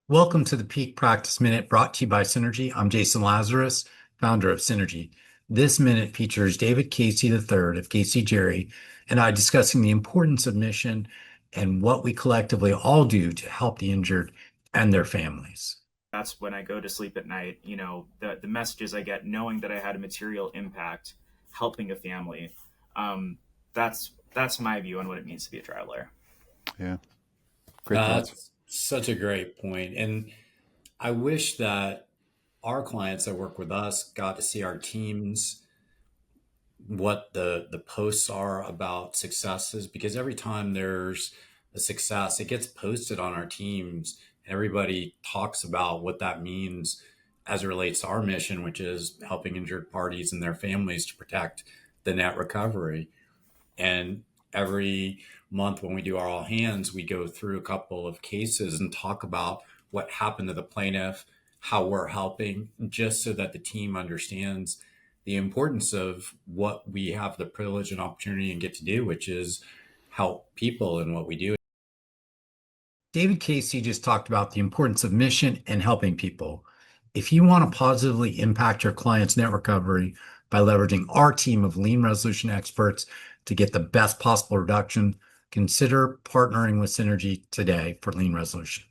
Welcome to the Peak Practice Minute brought to you by Synergy. I'm Jason Lazarus, founder of Synergy. This minute features David Casey III of Casey Gerry and I discussing the importance of mission and what we collectively all do to help the injured and their families. That's when I go to sleep at night. The messages I get, knowing that I had a material impact, helping a family. Um, that's my view on what it means to be a trial lawyer. Yeah. Great thoughts. That's such a great point. And I wish that our clients that work with us got to see our teams, what the posts are about successes, because every time there's a success, it gets posted on our teams. And everybody talks about what that means as it relates to our mission, which is helping injured parties and their families to protect the net recovery. And every month when we do our all hands, we go through a couple of cases and talk about what happened to the plaintiff, how we're helping, just so that the team understands the importance of what we have the privilege and opportunity and get to do, which is help people in what we do. David Casey just talked about the importance of mission and helping people. If you want to positively impact your client's net recovery by leveraging our team of lien resolution experts to get the best possible reduction, consider partnering with Synergy today for lien resolution.